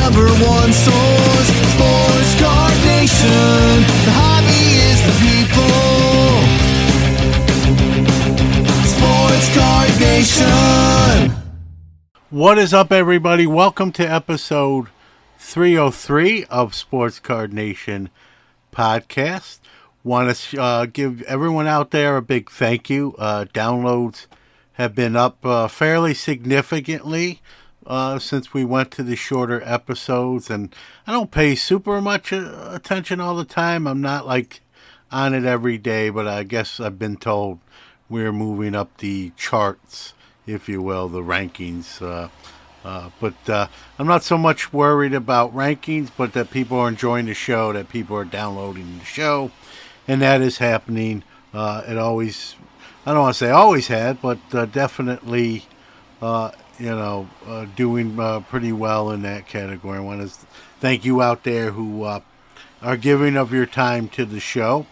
number one source, Sports Card Nation. The hobby is the people. Sports Card Nation. What is up, everybody? Welcome to episode 303 of Sports Card Nation podcast. Want to give everyone out there a big thank you. Downloads have been up fairly significantly since we went to the shorter episodes, and I don't pay super much attention all the time. I'm not like on it every day, but I guess I've been told we're moving up the charts, if you will, the rankings. But I'm not so much worried about rankings, but that people are enjoying the show, that people are downloading the show, and that is happening. It always, I don't want to say always had, but definitely, doing pretty well in that category. I want to thank you out there who are giving of your time to the show.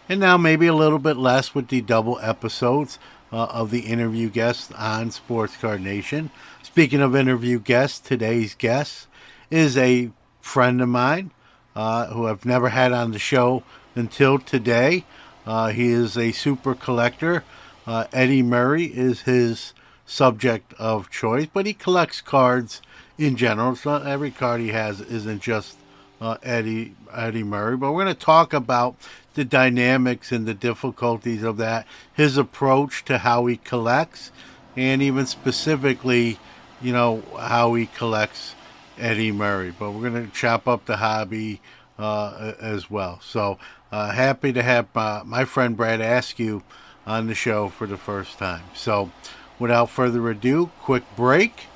And now maybe a little bit less with the double episodes of the interview guests on Sports Card Nation. Speaking of interview guests, today's guest is a friend of mine who I've never had on the show until today. He is a super collector. Eddie Murray is his subject of choice, but he collects cards in general. So every card he has isn't just Eddie Murray, but we're going to talk about the dynamics and the difficulties of that, his approach to how he collects, and even specifically, how he collects Eddie Murray. But we're going to chop up the hobby as well. So happy to have my friend Brad Askew on the show for the first time. So without further ado, quick break,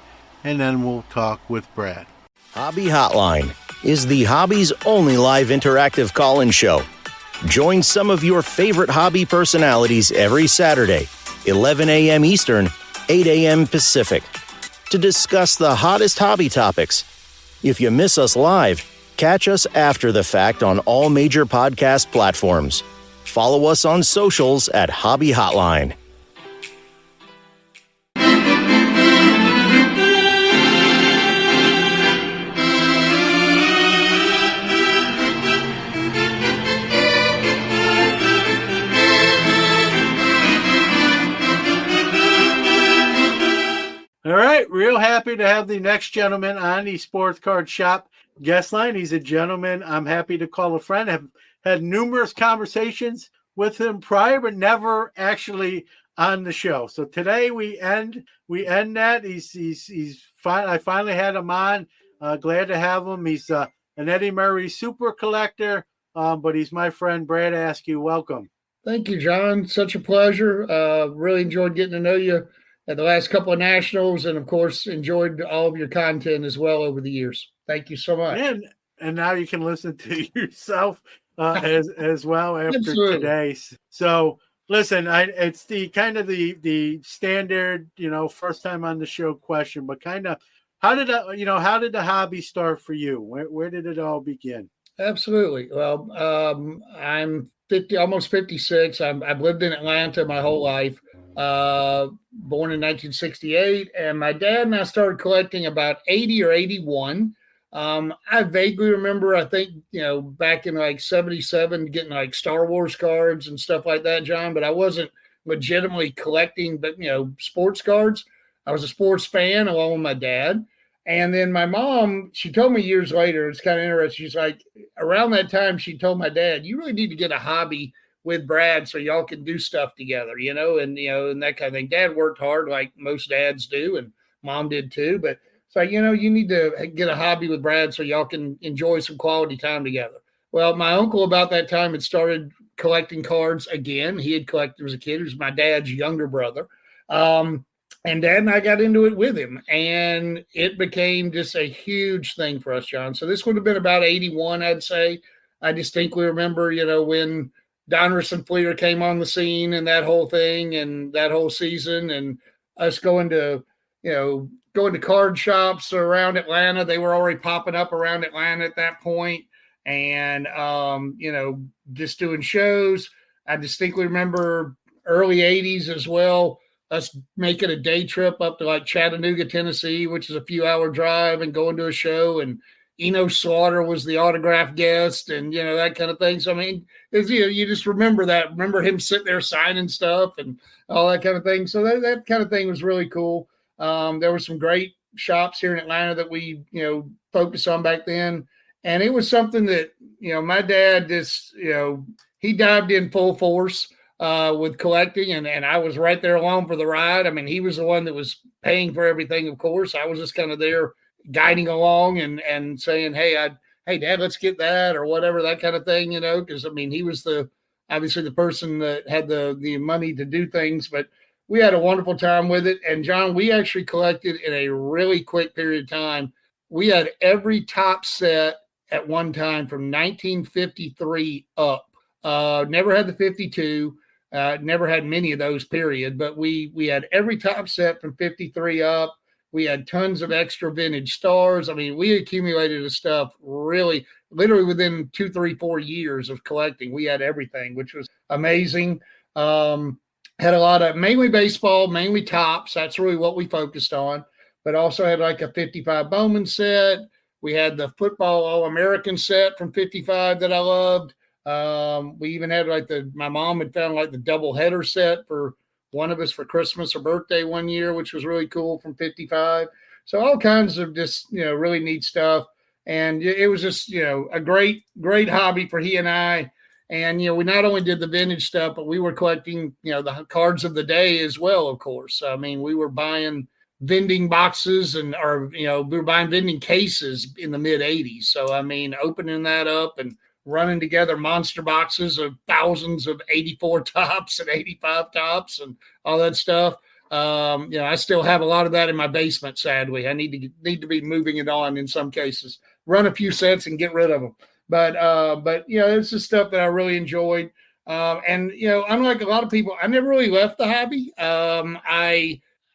and then we'll talk with Brad. Hobby Hotline is the hobby's only live interactive call-in show. Join some of your favorite hobby personalities every Saturday, 11 a.m. Eastern, 8 a.m. Pacific, to discuss the hottest hobby topics. If you miss us live, catch us after the fact on all major podcast platforms. Follow us on socials at Hobby Hotline. All right, real happy to have the next gentleman on the Sports Card Shop guest line. He's a gentleman I'm happy to call a friend. I've had numerous conversations with him prior, but never actually on the show. So today we end that. He's fine. I finally had him on. Glad to have him. He's an Eddie Murray super collector, but he's my friend Brad Askew. Welcome. Thank you, John. Such a pleasure. Really enjoyed getting to know you at the last couple of nationals, and of course enjoyed all of your content as well over the years. Thank you so much. And now you can listen to yourself as well after Absolutely. today. So listen, it's the kind of the standard, first time on the show question, but kind of how did the hobby start for you? Where did it all begin? Absolutely. Well, I'm 50, almost 56. I've lived in Atlanta my whole life. Born in 1968, and my dad and I started collecting about 80 or 81. I vaguely remember, I think, back in like 77, getting like Star Wars cards and stuff like that, John, but I wasn't legitimately collecting, but, sports cards. I was a sports fan along with my dad. And then my mom, she told me years later, it's kind of interesting. She's like, around that time, she told my dad, you really need to get a hobby with Brad so y'all can do stuff together, and that kind of thing. Dad worked hard like most dads do, and mom did too. But it's like, you need to get a hobby with Brad so y'all can enjoy some quality time together. Well, my uncle about that time had started collecting cards again. He had collected as a kid. He was my dad's younger brother. And Dad and I got into it with him, and it became just a huge thing for us, John. So this would have been about 81, I'd say. I distinctly remember, when Donruss and Fleeter came on the scene and that whole thing and that whole season, and us going to card shops around Atlanta. They were already popping up around Atlanta at that point, and, just doing shows. I distinctly remember early 80s as well, us making a day trip up to like Chattanooga, Tennessee, which is a few hour drive, and going to a show and, Eno Slaughter was the autograph guest, and that kind of thing. So I mean, you just remember that. Remember him sitting there signing stuff and all that kind of thing. So that kind of thing was really cool. There were some great shops here in Atlanta that we focused on back then, and it was something that my dad just he dived in full force with collecting, and I was right there along for the ride. I mean, he was the one that was paying for everything, of course. I was just kind of there guiding along and saying, hey, Dad, let's get that or whatever, that kind of thing, because I mean, he was obviously the person that had the money to do things, but we had a wonderful time with it. And John, we actually collected in a really quick period of time. We had every top set at one time from 1953 up. Never had the 52. Never had many of those, period. But we had every top set from 53 up. We had tons of extra vintage stars. I mean, we accumulated the stuff really, literally within 2, 3, 4 years of collecting. We had everything, which was amazing. Had a lot of mainly baseball, mainly tops. That's really what we focused on. But also had like a 55 Bowman set. We had the football All-American set from 55 that I loved. We even had my mom had found like the double header set for one of us for Christmas or birthday one year, which was really cool from 55. So all kinds of just, really neat stuff. And it was just, a great, great hobby for he and I. And, we not only did the vintage stuff, but we were collecting, the cards of the day as well, of course. I mean, we were buying vending boxes we were buying vending cases in the mid 80s. So, I mean, opening that up and running together monster boxes of thousands of 84 tops and 85 tops and all that stuff. I still have a lot of that in my basement, sadly. I need to be moving it on in some cases, run a few sets and get rid of them. But it's the stuff that I really enjoyed. And unlike a lot of people, I never really left the hobby.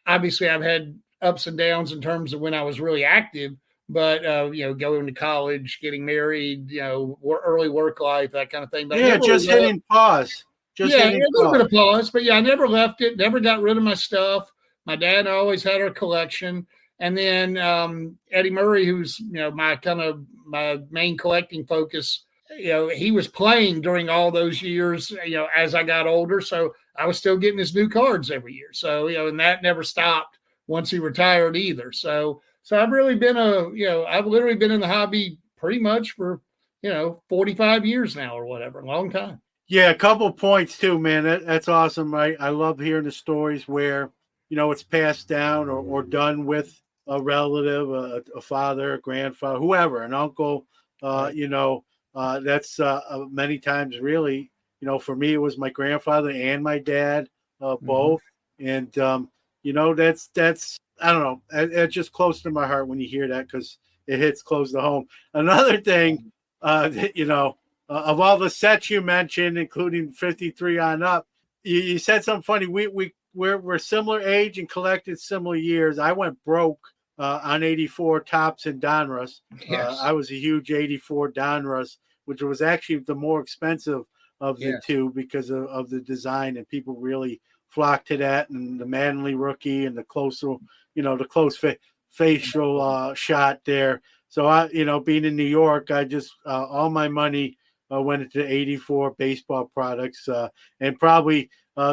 I've had ups and downs in terms of when I was really active, but going to college, getting married, early work life, that kind of thing. But just hitting pause. A little bit of pause, but I never left it. Never got rid of my stuff. My dad always had our collection, and then Eddie Murray, who's my main collecting focus. He was playing during all those years. As I got older, so I was still getting his new cards every year. So and that never stopped once he retired either. So I've really been I've literally been in the hobby pretty much for 45 years now or whatever, a long time. Yeah, a couple points too, man. That's awesome. I love hearing the stories where it's passed down or done with a relative, a father, a grandfather, whoever, an uncle. That's many times really. For me, it was my grandfather and my dad, both, and that's I don't know. It's just close to my heart when you hear that because it hits close to home. Another thing, of all the sets you mentioned, including 53 on up, you said something funny. We're similar age and collected similar years. I went broke on 84 tops and Donruss. Yes. I was a huge 84 Donruss, which was actually the more expensive of the two because of the design, and people really flocked to that, and the Manly rookie and the closer, the close facial shot there. So I, being in New York, I just all my money went into 84 baseball products, and probably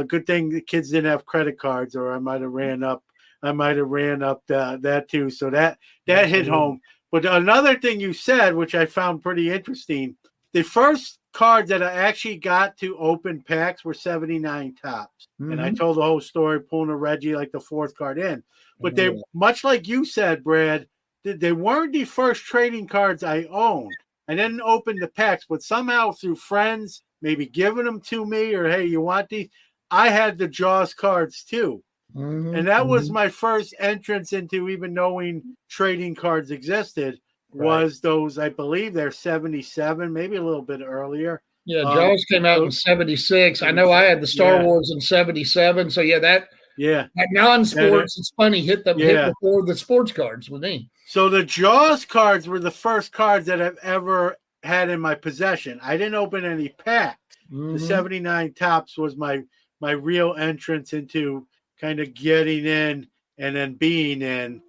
good thing the kids didn't have credit cards, or I might have ran up that too. So that hit home. But another thing you said, which I found pretty interesting, the first cards that I actually got to open packs were 79 tops. And I told the whole story, pulling a Reggie like the fourth card in. But they, much like you said, Brad, they weren't the first trading cards I owned. I didn't open the packs, but somehow through friends, maybe giving them to me, or hey, you want these? I had the Jaws cards too. And that was my first entrance into even knowing trading cards existed. Was those, I believe they're 77, maybe a little bit earlier. Yeah, Jaws came out in 76. I know I had the Star Wars in 77. So that non-sports, it's funny, hit before the sports cards with me. So the Jaws cards were the first cards that I've ever had in my possession. I didn't open any packs. The 79 tops was my real entrance into kind of getting in and then being in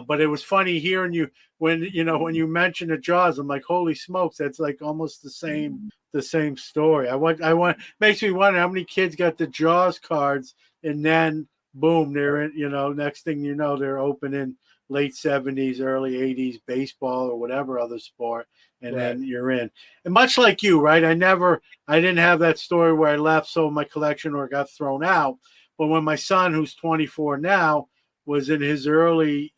But it was funny hearing you when you mentioned the Jaws. I'm like, holy smokes, that's like almost the same story. I want makes me wonder how many kids got the Jaws cards, and then boom, they're in. Next thing you know, they're opening late 70s, early 80s baseball or whatever other sport, and Right. then you're in. And much like you, right? I didn't have that story where I left, sold my collection, or got thrown out. But when my son, who's 24 now, was in his early,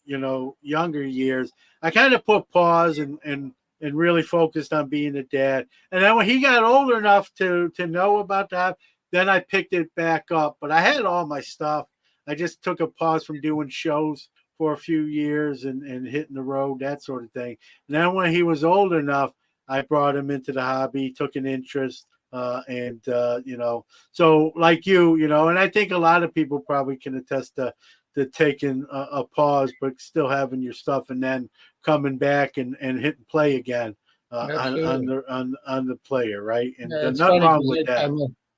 younger years, I kind of put pause and really focused on being a dad. And then when he got older enough to know about that, then I picked it back up. But I had all my stuff. I just took a pause from doing shows for a few years and hitting the road, that sort of thing. And then when he was old enough, I brought him into the hobby, took an interest, so like and I think a lot of people probably can attest to taking a pause, but still having your stuff and then coming back and hitting play again on the player, right? And Yeah, it's nothing funny wrong because with that.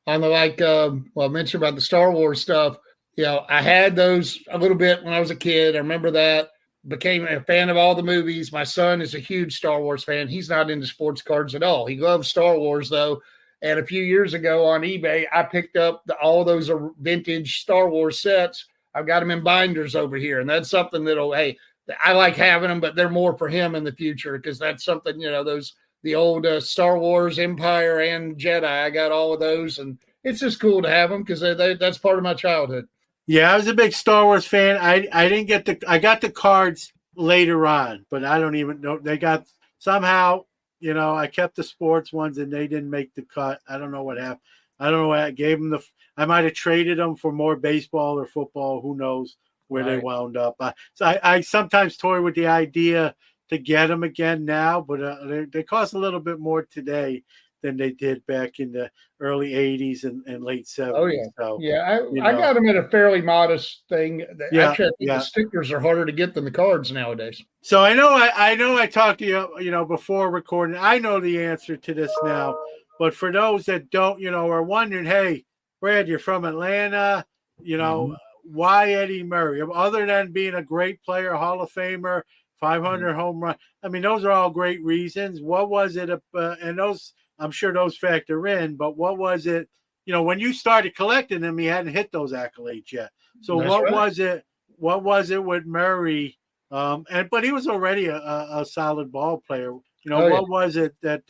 on the I mentioned about the Star Wars stuff. I had those a little bit when I was a kid. I remember that. Became a fan of all the movies. My son is a huge Star Wars fan. He's not into sports cards at all. He loves Star Wars though. And a few years ago on eBay, I picked up all those vintage Star Wars sets. I've got them in binders over here, and that's something I like having them, but they're more for him in the future because that's something those the old Star Wars Empire and Jedi. I got all of those, and it's just cool to have them because that's part of my childhood. Yeah, I was a big Star Wars fan. I didn't get I got the cards later on, but I don't even know they got somehow. I kept the sports ones and they didn't make the cut. I don't know what happened. I don't know what I gave them I might have traded them for more baseball or football. Who knows where they Right. wound up. I sometimes toy with the idea to get them again now, but they cost a little bit more today than they did back in the early 80s and late Oh 70s. yeah, So, yeah. you I know, got them at a fairly modest thing. yeah, Actually, I think the yeah. stickers are harder to get than the cards nowadays. So I know I talked to you, before recording. I know the answer to this now, but for those that don't, are wondering, hey, Brad, you're from Atlanta, you know, Mhm. why Eddie Murray? Other than being a great player, Hall of Famer, Mhm. 500 home run. I mean, those are all great reasons. What was it? And those, I'm sure those factor in, but what was it? When you started collecting them, you hadn't hit those accolades yet. So That's what right. was it? What was it with Murray? But he was already a solid ball player. Oh yeah. What was it that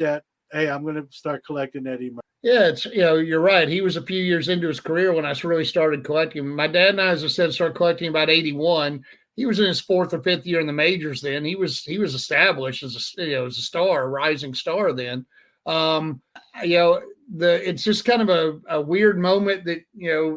hey, I'm going to start collecting Eddie Murray? Yeah, it's you're right. He was a few years into his career when I really started collecting. My dad and I, as I said, started collecting about 81. He was in his fourth or fifth year in the majors then. He was established as as a star, a rising star then. Um, it's just kind of a weird moment that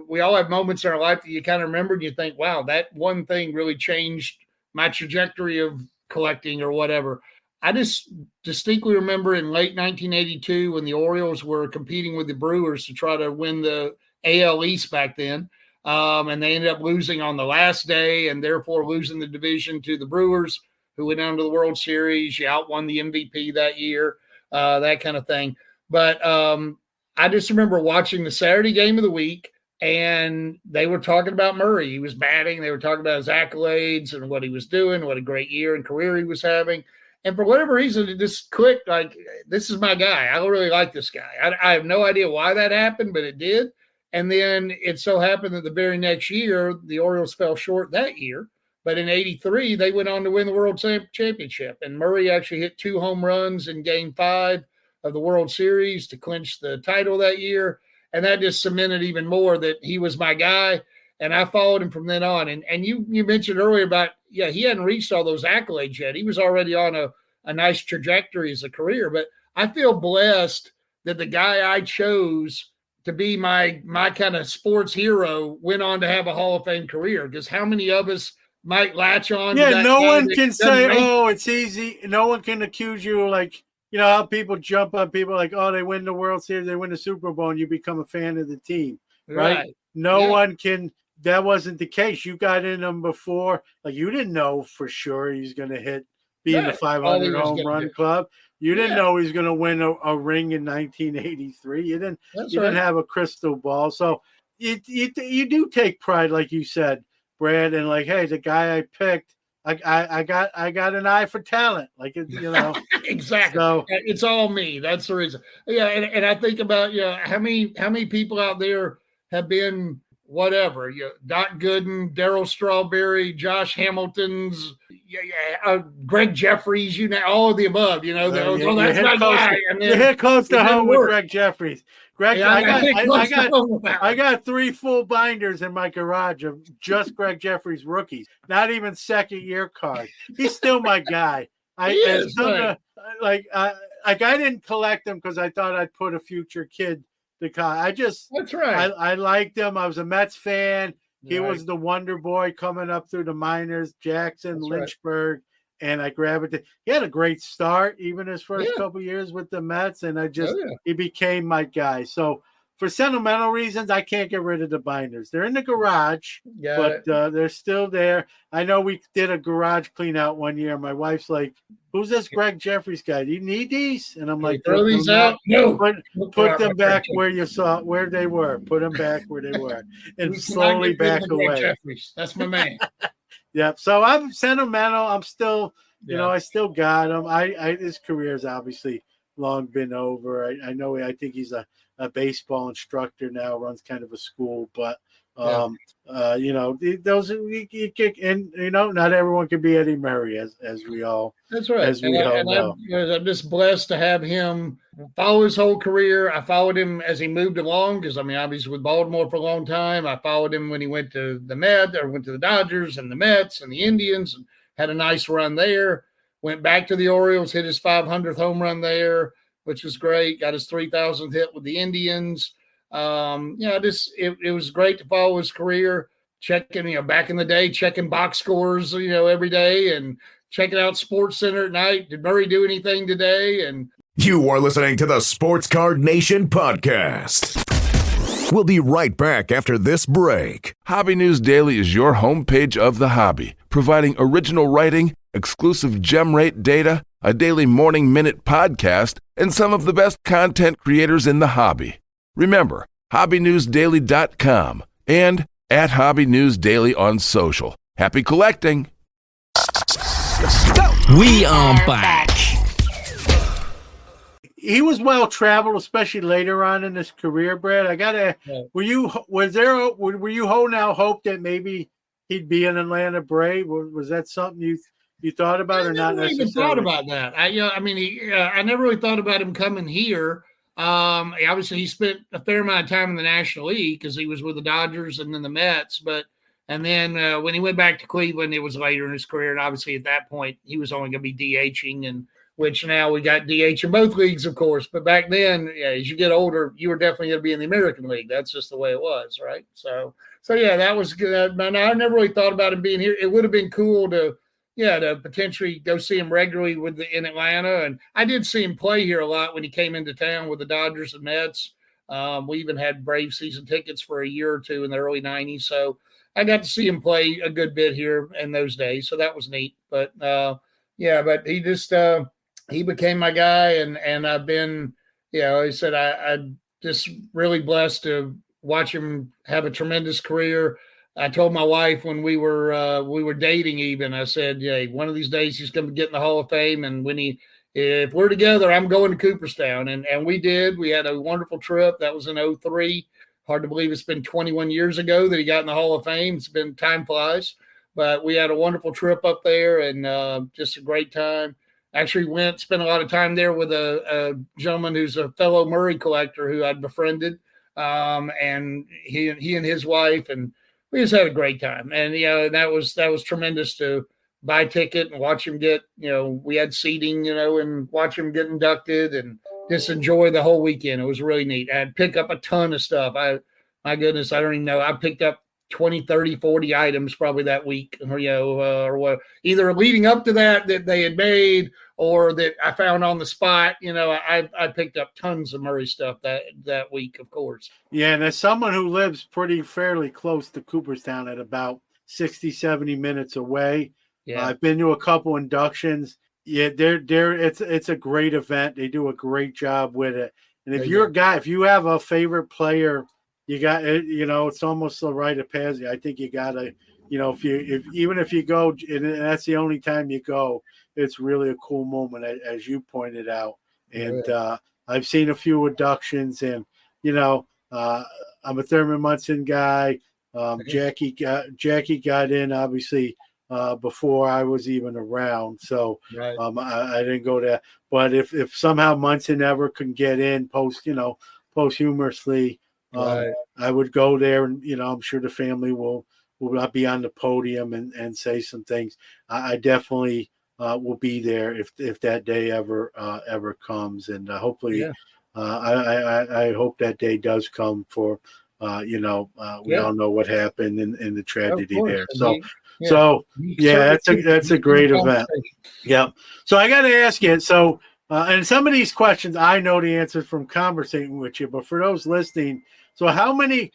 we all have moments in our life that you kind of remember and you think, wow, that one thing really changed my trajectory of collecting or whatever. I just distinctly remember in late 1982 when the Orioles were competing with the Brewers to try to win the AL East back then. And they ended up losing on the last day and therefore losing the division to the Brewers, who went down to the World Series. You outwon the MVP that year, that kind of thing. But I just remember watching the Saturday game of the week, and they were talking about Murray. He was batting. They were talking about his accolades and what he was doing, what a great year and career he was having. And for whatever reason, it just clicked. Like, this is my guy. I really like this guy. I have no idea why that happened, but it did. And then it so happened that the very next year, the Orioles fell short that year. But in '83, they went on to win the World Championship. And Murray actually hit 2 home runs in Game 5 of the World Series to clinch the title that year. And that just cemented even more that he was my guy. And I followed him from then on. And you mentioned earlier about, yeah, he hadn't reached all those accolades yet. He was already on a nice trajectory as a career. But I feel blessed that the guy I chose to be my kind of sports hero went on to have a Hall of Fame career. Because how many of us might latch on to Yeah, that no guy one that can doesn't say, make "Oh, it's easy." No one can accuse you like how people jump on people like, "Oh, they win the World Series, they win the Super Bowl, and you become a fan of the team," it? right? Right. No Yeah. one can. That wasn't the case. You got in them before, like you didn't know for sure he's going to be in the Right. All he 500 was home going to run do. club. You didn't Yeah. know he was going to win a ring in 1983. That's You didn't right. have a crystal ball, so you do take pride, like you said, Brad, and like, hey, the guy I picked. I got an eye for talent, like Exactly. So It's all me. That's the reason. Yeah, and I think about how many people out there have been whatever. Doc Gooden, Daryl Strawberry, Josh Hamilton's, Greg Jeffries. All of the above. That's my guy. And you then hit close to home with work. Greg Jeffries. Greg, Yeah, I got 3 full binders in my garage of just Greg Jeffries rookies, not even second year cards. He's still my guy. I didn't collect them because I thought I'd put a future kid to college. That's right. I liked him. I was a Mets fan. He Right. was the wonder boy coming up through the minors, Jackson, That's Lynchburg. Right. And I gravitated. He had a great start, even his first couple years with the Mets, and he became my guy. So for sentimental reasons, I can't get rid of the binders. They're in the garage, but they're still there. I know we did a garage clean out one year. My wife's like, "Who's this Greg Jeffries guy? Do you need these?" And I'm like, "Throw these out? No, put them back where they were. Put them back where they were, and slowly back away." Jeffries. That's my man. Yeah, so I'm sentimental. I'm still, I still got him. His career's obviously long been over. I know. I think he's a baseball instructor now, runs kind of a school, but those you kick in. Not everyone can be Eddie Murray, as we all. That's right. As we all know. I'm just blessed to have him follow his whole career. I followed him as he moved along because obviously with Baltimore for a long time. I followed him when he went to went to the Dodgers and the Mets and the Indians, and had a nice run there. Went back to the Orioles, hit his 500th home run there, which was great. Got his 3,000th hit with the Indians. It was great to follow his career. Checking, back in the day, checking box scores, every day, and checking out Sports Center at night. Did Murray do anything today? And you are listening to the Sports Card Nation podcast. We'll be right back after this break. Hobby News Daily is your homepage of the hobby, providing original writing, exclusive gem rate data, a daily morning minute podcast, and some of the best content creators in the hobby. Remember, hobbynewsdaily.com and at Hobby News Daily on social. Happy collecting! We are back. He was well traveled, especially later on in his career, Brad. I gotta. Were you holding out hope that maybe he'd be an Atlanta Brave? Was that something you thought about, or not necessarily? I never even thought about that. I never really thought about him coming here. Obviously, he spent a fair amount of time in the National League because he was with the Dodgers and then the Mets. And then when he went back to Cleveland, it was later in his career. And obviously, at that point, he was only going to be DHing, and which now we got DH in both leagues, of course. But back then, as you get older, you were definitely going to be in the American League. That's just the way it was, right? So that was good. I never really thought about him being here. It would have been cool to potentially go see him regularly in Atlanta. And I did see him play here a lot when he came into town with the Dodgers and Mets. We even had Brave season tickets for a year or two in the early 90s. So I got to see him play a good bit here in those days. So that was neat. But but he just he became my guy. And I've been, I said, I'm just really blessed to watch him have a tremendous career. I told my wife when we were dating, even, I said, one of these days he's going to get in the Hall of Fame. And if we're together, I'm going to Cooperstown. And we did. We had a wonderful trip. That was in 2003. Hard to believe it's been 21 years ago that he got in the Hall of Fame. It's been, time flies. But we had a wonderful trip up there, and just a great time. Actually spent a lot of time there with a gentleman who's a fellow Murray collector who I'd befriended. And he and his wife, and we just had a great time. And, that was tremendous to buy a ticket and watch him get, we had seating, and watch him get inducted and just enjoy the whole weekend. It was really neat. I'd pick up a ton of stuff. My goodness, I don't even know. I picked up 20, 30, 40 items probably that week, or what, either leading up to that they had made or that I found on the spot. I picked up tons of Murray stuff that week, of course. Yeah, and as someone who lives fairly close to Cooperstown at about 60, 70 minutes away, I've been to a couple inductions. Yeah, it's a great event. They do a great job with it. And if if you have a favorite player, you got it, it's almost the rite of passage. I think you gotta if even if you go and that's the only time you go, it's really a cool moment, as you pointed out. And I've seen a few inductions, and I'm a Thurman Munson guy. Jackie got in obviously before I was even around, so Right. I didn't go there. But if somehow Munson ever can get in posthumously, Right. I would go there, and I'm sure the family will not be on the podium and say some things. I definitely will be there if that day ever comes, and hopefully, I hope that day does come. For we all know what happened in the tragedy there. That's a great event. Yeah. So I got to ask you. So, and some of these questions I know the answer from conversating with you, but for those listening, so how many?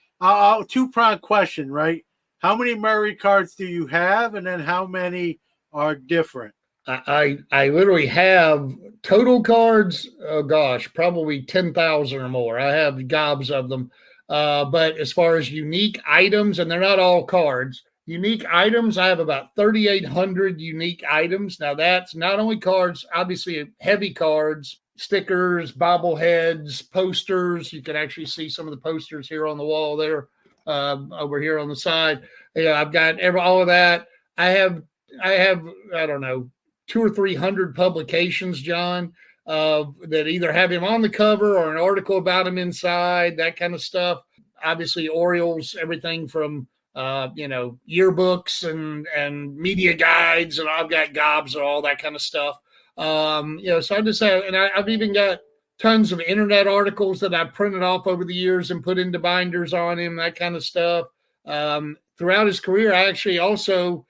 Two-pronged question, right? How many Murray cards do you have, and then how many are different? I literally have total cards. Oh gosh, probably 10,000 or more. I have gobs of them. But as far as unique items, and they're not all cards, unique items, I have about 3,800 unique items. Now that's not only cards, obviously heavy cards, stickers, bobbleheads, posters. You can actually see some of the posters here on the wall there, over here on the side. Yeah, I've got all of that. I have, I don't know, 200 or 300 publications, John, that either have him on the cover or an article about him inside, that kind of stuff. Obviously, Orioles, everything from yearbooks and media guides, and I've got gobs of all that kind of stuff. So I just have, and I've even got tons of internet articles that I've printed off over the years and put into binders on him, that kind of stuff. Throughout his career, I actually also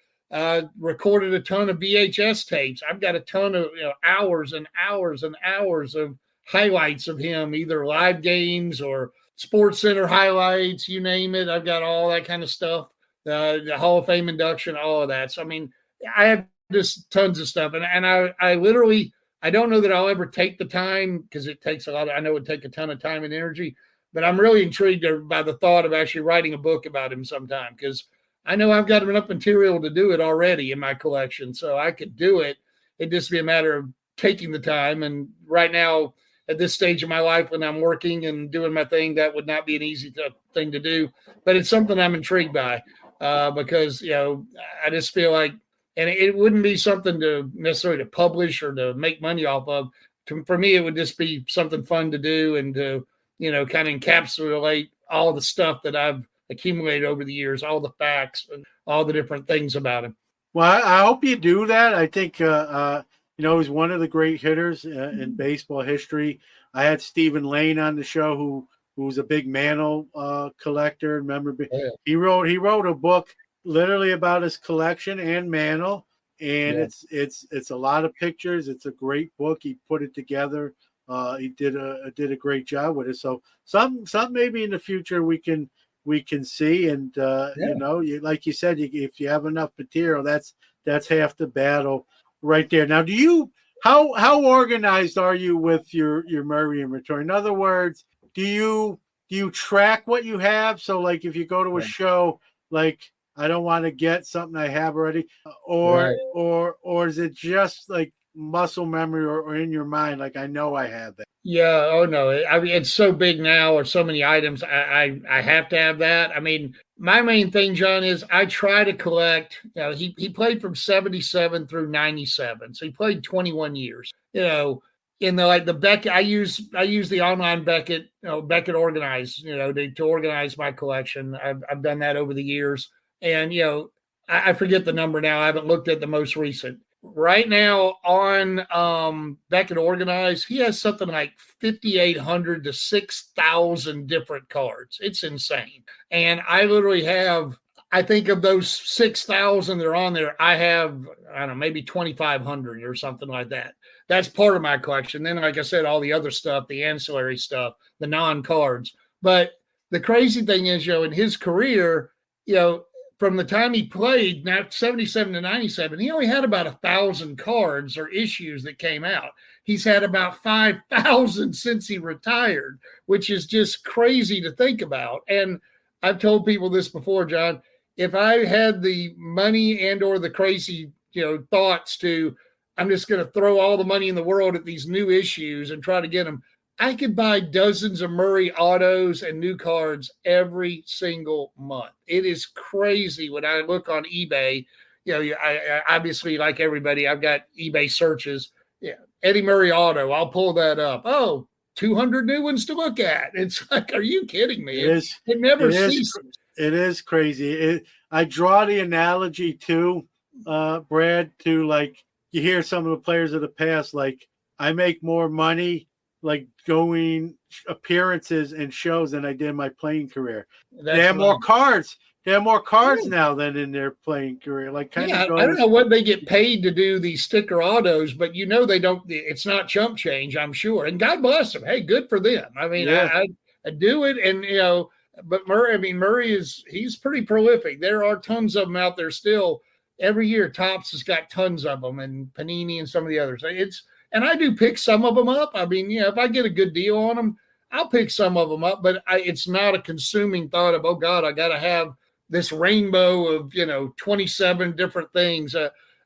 recorded a ton of VHS tapes. I've got a ton of hours and hours and hours of highlights of him, either live games or Sports Center highlights, you name it. I've got all that kind of stuff, the Hall of Fame induction, all of that. So, I mean, I have just tons of stuff. And I literally, I don't know that I'll ever take the time, because it takes a lot. I know it would take a ton of time and energy, but I'm really intrigued by the thought of actually writing a book about him sometime, because I know I've got enough material to do it already in my collection, so I could do it. It'd just be a matter of taking the time. And right now, at this stage of my life, when I'm working and doing my thing, that would not be an easy thing to do. But it's something I'm intrigued by, because I just feel like, and it wouldn't be something to necessarily to publish or to make money off of. For me, it would just be something fun to do, and to kind of encapsulate all the stuff that I've accumulated over the years, all the facts and all the different things about him. Well, I hope you do that. I think he's one of the great hitters in baseball history. I had Stephen Lane on the show, who's a big Mantle collector. Remember, he wrote a book literally about his collection and Mantle, and it's a lot of pictures. It's a great book. He put it together. He did a great job with it. So some maybe in the future we can see, and like you said, if you have enough material, that's half the battle right there. Now, how organized are you with your Murray inventory? In other words, do you track what you have? So, like, if you go to a show, like, I don't want to get something I have already, or is it just like muscle memory or in your mind, like, I know I have that? Yeah. Oh no. I mean, it's so big now, or so many items. I have to have that. I mean, my main thing, John, is I try to collect. He played from 77 through 97, so he played 21 years. In the Beckett, I use the online Beckett, Beckett Organize, to organize my collection. I've done that over the years, and I forget the number now. I haven't looked at the most recent. Right now on Beckett Organize, he has something like 5,800 to 6,000 different cards. It's insane. And I literally have, I think of those 6,000 that are on there, I have, I don't know, maybe 2,500 or something like that. That's part of my collection. Then, like I said, all the other stuff, the ancillary stuff, the non-cards. But the crazy thing is, in his career, from the time he played, now 77 to 97, he only had about 1,000 cards or issues that came out. He's had about 5,000 since he retired, which is just crazy to think about. And I've told people this before, John. if I had the money and or the crazy, thoughts to, I'm just going to throw all the money in the world at these new issues and try to get them, I could buy dozens of Murray autos and new cards every single month. It is crazy when I look on eBay. I obviously, like everybody, I've got eBay searches. Yeah, Eddie Murray auto, I'll pull that up. Oh, 200 new ones to look at. It's like, are you kidding me? It never ceases. It is crazy. I draw the analogy too, Brad, to like you hear some of the players of the past, like I make more money like going appearances and shows than I did in my playing career. They have more cards. They have more cards now than in their playing career. Like I don't know what they get paid to do these sticker autos, but they don't. It's not chump change, I'm sure. And God bless them. Hey, good for them. I mean, I do it, and but Murray he's pretty prolific. There are tons of them out there still. Every year, Topps has got tons of them, and Panini and some of the others. And I do pick some of them up. I mean, if I get a good deal on them, I'll pick some of them up. But it's not a consuming thought of, oh God, I got to have this rainbow of 27 different things.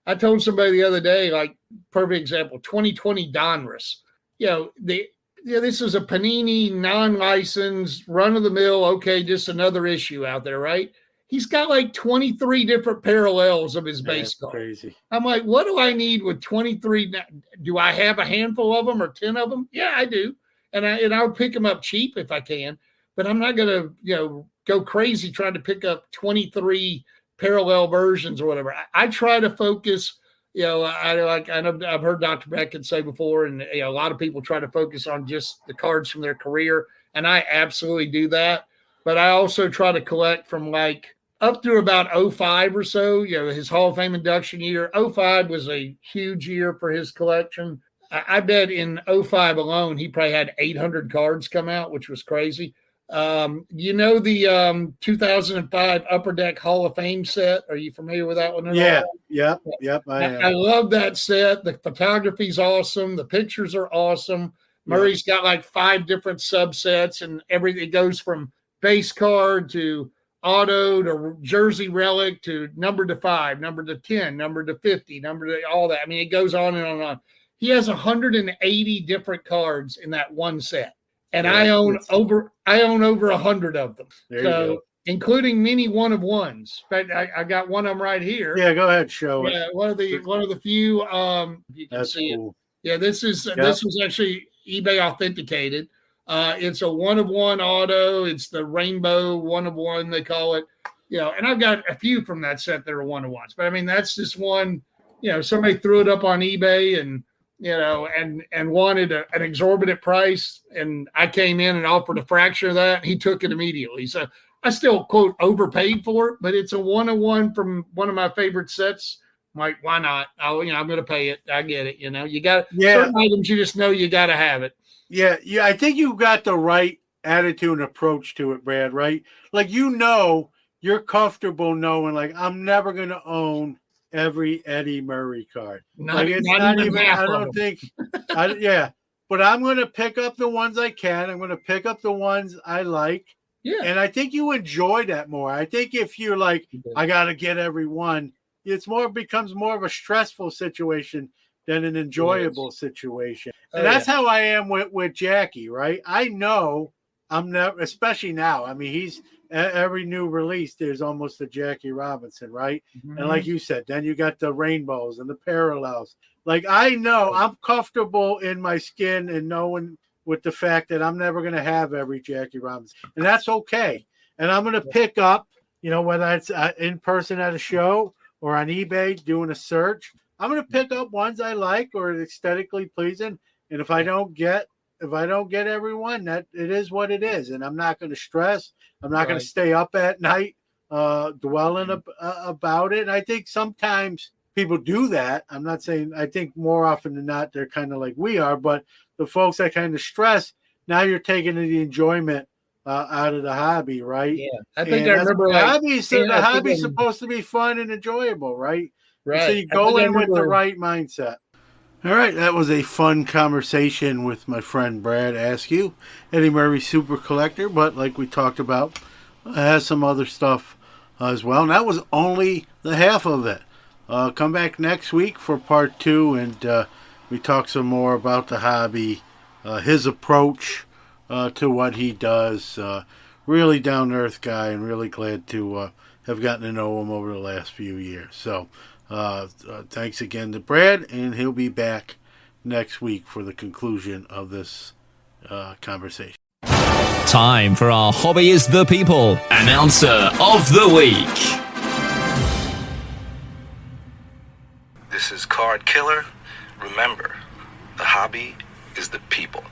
I told somebody the other day, like perfect example, 2020 Donruss. This is a Panini non-licensed, run-of-the-mill. Okay, just another issue out there, right? He's got like 23 different parallels of his base card. Crazy. I'm like, what do I need with 23? Do I have a handful of them or 10 of them? Yeah, I do. And I'll pick them up cheap if I can, but I'm not going to, go crazy trying to pick up 23 parallel versions or whatever. I try to focus, I've heard Dr. Beckett say before, and a lot of people try to focus on just the cards from their career. And I absolutely do that. But I also try to collect from like up through about 05 or so, his Hall of Fame induction year. 05 was a huge year for his collection. I bet in 05 alone, he probably had 800 cards come out, which was crazy. The 2005 Upper Deck Hall of Fame set? Are you familiar with that one at all? Yep. I love that set. The photography's awesome. The pictures are awesome. Murray's got like 5 different subsets, and everything goes from base card to auto to jersey relic to number to 5, number to 10, number to 50, number to all that. I mean, it goes on and on and on. He has 180 different cards in that one set, and I own over 100 of them. So, including many one of ones. In fact, I got one of them right here. Yeah, go ahead, show it. Yeah, one of the few. You can see cool. It. Yeah, this was actually eBay authenticated. It's a one of one auto. It's the rainbow one of one, they call it. And I've got a few from that set that are one of ones. But I mean, that's just one. Somebody threw it up on eBay and wanted an exorbitant price, and I came in and offered a fraction of that, and he took it immediately. So I still quote overpaid for it, but it's a one of one from one of my favorite sets. I'm like, why not? I'm going to pay it. I get it. You got certain items you just know you got to have it. Yeah. I think you got the right attitude and approach to it, Brad, right? Like, you're comfortable knowing, like, I'm never going to own every Eddie Murray card. Not even half I don't think, but I'm going to pick up the ones I can. I'm going to pick up the ones I like. Yeah. And I think you enjoy that more. I think if you're like, I got to get every one, becomes more of a stressful situation than an enjoyable situation. And that's how I am with Jackie, right? I know I'm never, especially now. I mean, he's every new release, there's almost a Jackie Robinson, right? Mm-hmm. And like you said, then you got the rainbows and the parallels. Like, I know I'm comfortable in my skin and knowing with the fact that I'm never going to have every Jackie Robinson. And that's okay. And I'm going to pick up, whether it's in person at a show or on eBay doing a search, I'm going to pick up ones I like or aesthetically pleasing. And if I don't get everyone, that it is what it is. And I'm not going to stress. I'm not going to stay up at night dwelling about it. And I think sometimes people do that. I'm not saying, I think more often than not, they're kind of like we are, but the folks that kind of stress, now you're taking the enjoyment out of the hobby, right? Yeah. I think I remember the hobby's supposed to be fun and enjoyable, right? Right. So you go in with the right mindset. All right, that was a fun conversation with my friend Brad Askew, Eddie Murray super collector, but like we talked about, has some other stuff as well. And that was only the half of it. Come back next week for part 2, and we talk some more about the hobby, his approach to what he does. Really down-to-earth guy, and really glad to have gotten to know him over the last few years. So thanks again to Brad, and he'll be back next week for the conclusion of this conversation. Time for our Hobby is the People Announcer of the Week. This is Card Killer. Remember, the hobby is the people.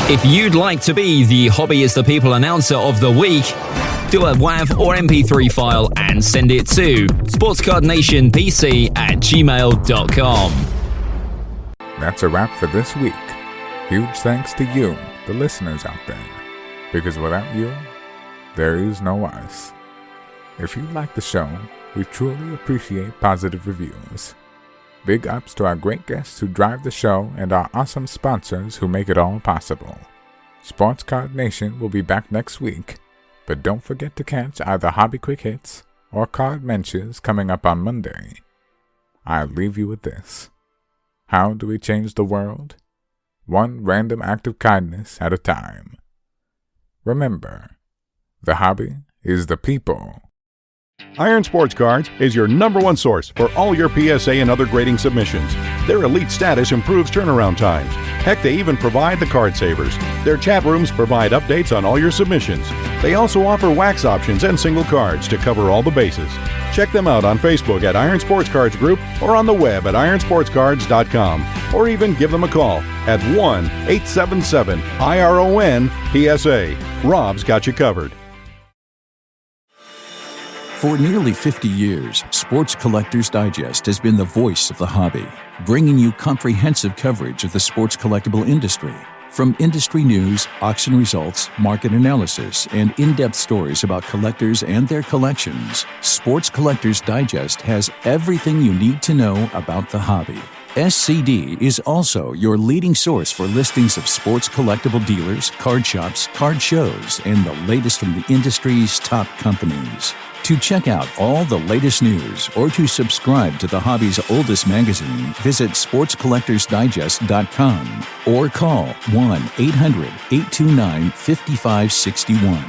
If you'd like to be the Hobby is the People Announcer of the Week, do a WAV or MP3 file and send it to sportscardnationpc@gmail.com. That's a wrap for this week. Huge thanks to you, the listeners out there, because without you, there is no us. If you like the show, we truly appreciate positive reviews. Big ups to our great guests who drive the show and our awesome sponsors who make it all possible. Sports Card Nation will be back next week, but don't forget to catch either Hobby Quick Hits or Card Mentions coming up on Monday. I'll leave you with this. How do we change the world? One random act of kindness at a time. Remember, the hobby is the people. Iron Sports Cards is your #1 source for all your PSA and other grading submissions. Their elite status improves turnaround times. Heck, they even provide the card savers. Their chat rooms provide updates on all your submissions. They also offer wax options and single cards to cover all the bases. Check them out on Facebook at Iron Sports Cards Group or on the web at ironsportscards.com, or even give them a call at 1-877-IRON-PSA. Rob's got you covered. For nearly 50 years, Sports Collectors Digest has been the voice of the hobby, bringing you comprehensive coverage of the sports collectible industry. From industry news, auction results, market analysis, and in-depth stories about collectors and their collections, Sports Collectors Digest has everything you need to know about the hobby. SCD is also your leading source for listings of sports collectible dealers, card shops, card shows, and the latest from the industry's top companies. To check out all the latest news or to subscribe to the hobby's oldest magazine, visit sportscollectorsdigest.com or call 1-800-829-5561.